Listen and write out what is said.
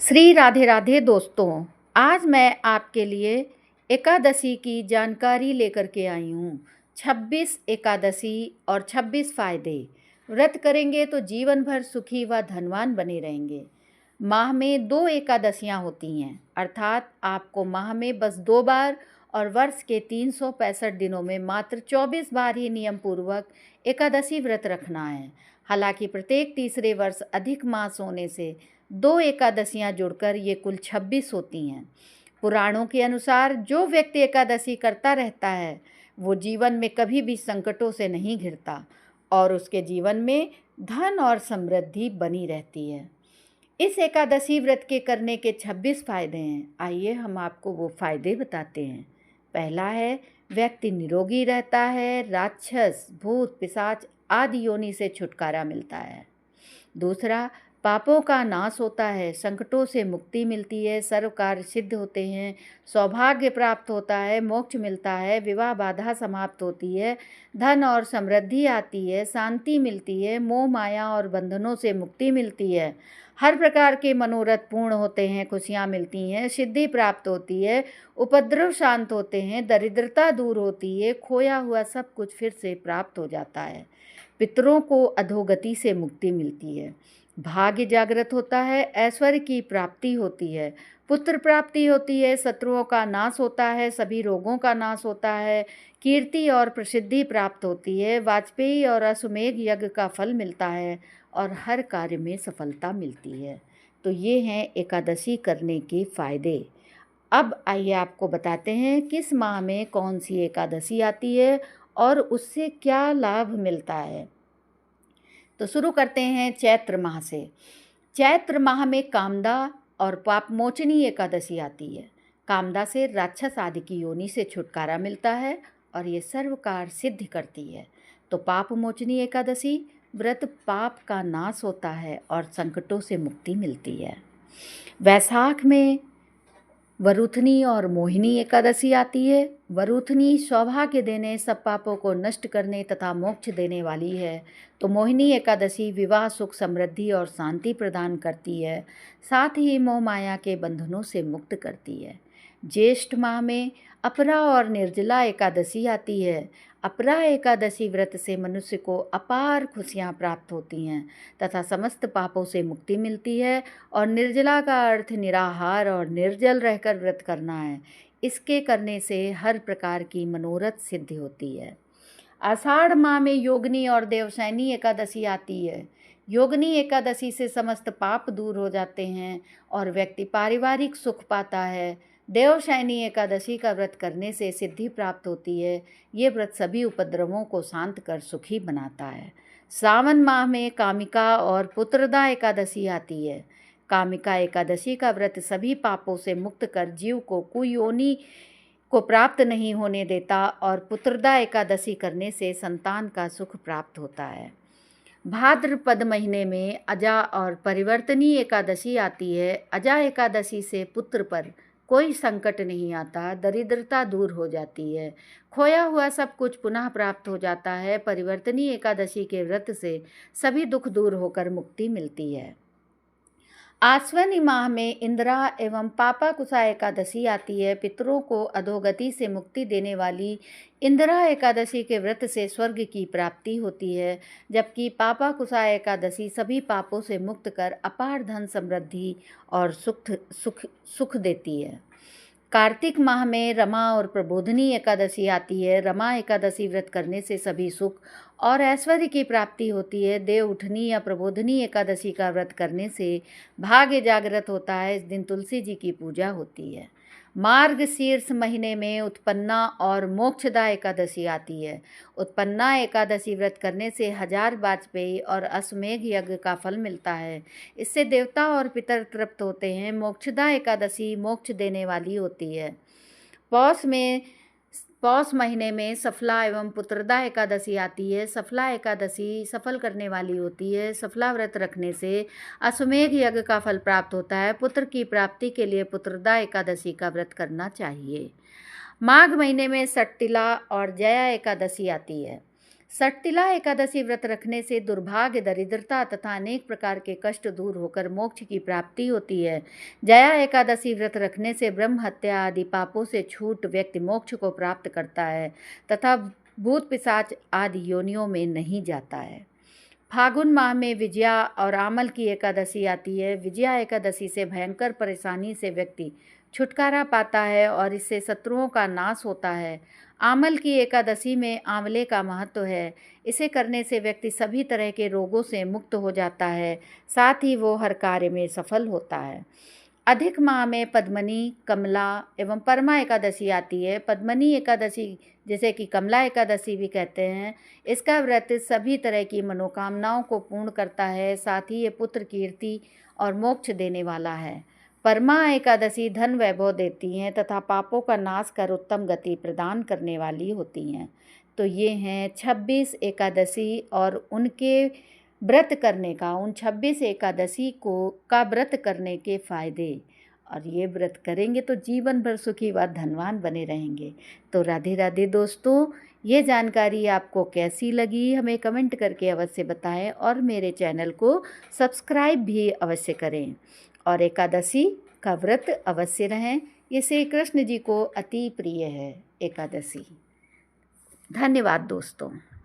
श्री राधे राधे दोस्तों, आज मैं आपके लिए एकादशी की जानकारी लेकर के आई हूँ। 26 एकादशी और 26 फायदे। व्रत करेंगे तो जीवन भर सुखी व धनवान बने रहेंगे। माह में 2 एकादशियाँ होती हैं, अर्थात आपको माह में बस 2 बार और वर्ष के 365 दिनों में मात्र 24 बार ही नियम पूर्वक एकादशी व्रत रखना है। हालांकि प्रत्येक तीसरे वर्ष अधिक मास होने से 2 एकादशियाँ जुड़कर ये कुल 26 होती हैं। पुराणों के अनुसार जो व्यक्ति एकादशी करता रहता है वो जीवन में कभी भी संकटों से नहीं घिरता और उसके जीवन में धन और समृद्धि बनी रहती है। इस एकादशी व्रत के करने के 26 फायदे हैं। आइए हम आपको वो फायदे बताते हैं। पहला है, व्यक्ति निरोगी रहता है, राक्षस, भूत, पिशाच आदि योनि से छुटकारा मिलता है। दूसरा, पापों का नाश होता है, संकटों से मुक्ति मिलती है, सर्व कार्य सिद्ध होते हैं, सौभाग्य प्राप्त होता है, मोक्ष मिलता है, विवाह बाधा समाप्त होती है, धन और समृद्धि आती है, शांति मिलती है, मोह माया और बंधनों से मुक्ति मिलती है, हर प्रकार के मनोरथ पूर्ण होते हैं, खुशियाँ मिलती हैं, सिद्धि प्राप्त होती है, उपद्रव शांत होते हैं, दरिद्रता दूर होती है, खोया हुआ सब कुछ फिर से प्राप्त हो जाता है, पितरों को अधोगति से मुक्ति मिलती है, भाग्य जागृत होता है, ऐश्वर्य की प्राप्ति होती है, पुत्र प्राप्ति होती है, शत्रुओं का नाश होता है, सभी रोगों का नाश होता है, कीर्ति और प्रसिद्धि प्राप्त होती है, वाजपेयी और अश्वमेध यज्ञ का फल मिलता है और हर कार्य में सफलता मिलती है। तो ये हैं एकादशी करने के फायदे। अब आइए आपको बताते हैं किस माह में कौन सी एकादशी आती है और उससे क्या लाभ मिलता है। तो शुरू करते हैं चैत्र माह से। चैत्र माह में कामदा और पापमोचनी एकादशी आती है। कामदा से राक्षस आदि की योनि से छुटकारा मिलता है और ये सर्व कार्य सिद्ध करती है। तो पापमोचनी एकादशी व्रत पाप का नाश होता है और संकटों से मुक्ति मिलती है। वैशाख में वरुथनी और मोहिनी एकादशी आती है। वरुथनी सौभाग्य देने, सब पापों को नष्ट करने तथा मोक्ष देने वाली है। तो मोहिनी एकादशी विवाह, सुख, समृद्धि और शांति प्रदान करती है, साथ ही मोह माया के बंधनों से मुक्त करती है। ज्येष्ठ माह में अपरा और निर्जला एकादशी आती है। अपरा एकादशी व्रत से मनुष्य को अपार खुशियाँ प्राप्त होती हैं तथा समस्त पापों से मुक्ति मिलती है। और निर्जला का अर्थ निराहार और निर्जल रहकर व्रत करना है। इसके करने से हर प्रकार की मनोरथ सिद्धि होती है। आषाढ़ माह में योगिनी और देवशयनी एकादशी आती है। योगिनी एकादशी से समस्त पाप दूर हो जाते हैं और व्यक्ति पारिवारिक सुख पाता है। देवशयनी एकादशी का व्रत करने से सिद्धि प्राप्त होती है। ये व्रत सभी उपद्रवों को शांत कर सुखी बनाता है। सावन माह में कामिका और पुत्रदा एकादशी आती है। कामिका एकादशी का व्रत सभी पापों से मुक्त कर जीव को कुयोनि को प्राप्त नहीं होने देता और पुत्रदा एकादशी करने से संतान का सुख प्राप्त होता है। भाद्रपद महीने में अजा और परिवर्तनी एकादशी आती है। अजा एकादशी से पुत्र पर कोई संकट नहीं आता, दरिद्रता दूर हो जाती है, खोया हुआ सब कुछ पुनः प्राप्त हो जाता है। परिवर्तनी एकादशी के व्रत से सभी दुख दूर होकर मुक्ति मिलती है। आश्विनी माह में इंदिरा एवं पापाकुशा एकादशी आती है। पितरों को अधोगति से मुक्ति देने वाली इंदिरा एकादशी के व्रत से स्वर्ग की प्राप्ति होती है, जबकि पापाकुशा एकादशी सभी पापों से मुक्त कर अपार धन, समृद्धि और सुख देती है। कार्तिक माह में रमा और प्रबोधिनी एकादशी आती है। रमा एकादशी व्रत करने से सभी सुख और ऐश्वर्य की प्राप्ति होती है। देव उठनी या प्रबोधिनी एकादशी का व्रत करने से भाग्य जागृत होता है। इस दिन तुलसी जी की पूजा होती है। मार्गशीर्ष महीने में उत्पन्ना और मोक्षदा एकादशी आती है। उत्पन्ना एकादशी व्रत करने से 1000 वाजपेयी और अश्वमेध यज्ञ का फल मिलता है। इससे देवता और पितर तृप्त होते हैं। मोक्षदा एकादशी मोक्ष देने वाली होती है। पौष महीने में सफला एवं पुत्रदा एकादशी आती है। सफला एकादशी सफल करने वाली होती है। सफला व्रत रखने से अश्वमेध यज्ञ का फल प्राप्त होता है। पुत्र की प्राप्ति के लिए पुत्रदा एकादशी का व्रत करना चाहिए। माघ महीने में सट्टिला और जया एकादशी आती है। सटतिला एकादशी व्रत रखने से दुर्भाग्य, दरिद्रता तथा अनेक प्रकार के कष्ट दूर होकर मोक्ष की प्राप्ति होती है। जया एकादशी व्रत रखने से ब्रह्म हत्या आदि पापों से छूट व्यक्ति मोक्ष को प्राप्त करता है तथा भूत पिशाच आदि योनियों में नहीं जाता है। फागुन माह में विजया और आमल की एकादशी आती है। विजया एकादशी से भयंकर परेशानी से व्यक्ति छुटकारा पाता है और इससे शत्रुओं का नाश होता है। आमल की एकादशी में आंवले का महत्व है। इसे करने से व्यक्ति सभी तरह के रोगों से मुक्त हो जाता है, साथ ही वो हर कार्य में सफल होता है। अधिक माह में पद्मनी, कमला एवं परमा एकादशी आती है। पद्मनी एकादशी, जैसे कि कमला एकादशी भी कहते हैं, इसका व्रत सभी तरह की मनोकामनाओं को पूर्ण करता है, साथ ही ये पुत्र कीर्ति और मोक्ष देने वाला है। परमा एकादशी धन वैभव देती हैं तथा पापों का नाश कर उत्तम गति प्रदान करने वाली होती हैं। तो ये हैं 26 एकादशी और उनके व्रत करने का, उन 26 एकादशी का व्रत करने के फ़ायदे। और ये व्रत करेंगे तो जीवन भर सुखी व धनवान बने रहेंगे। तो राधे राधे दोस्तों, ये जानकारी आपको कैसी लगी हमें कमेंट करके अवश्य बताएं और मेरे चैनल को सब्सक्राइब भी अवश्य करें और एकादशी का व्रत अवश्य रहें। ये श्री कृष्ण जी को अति प्रिय है एकादशी। धन्यवाद दोस्तों।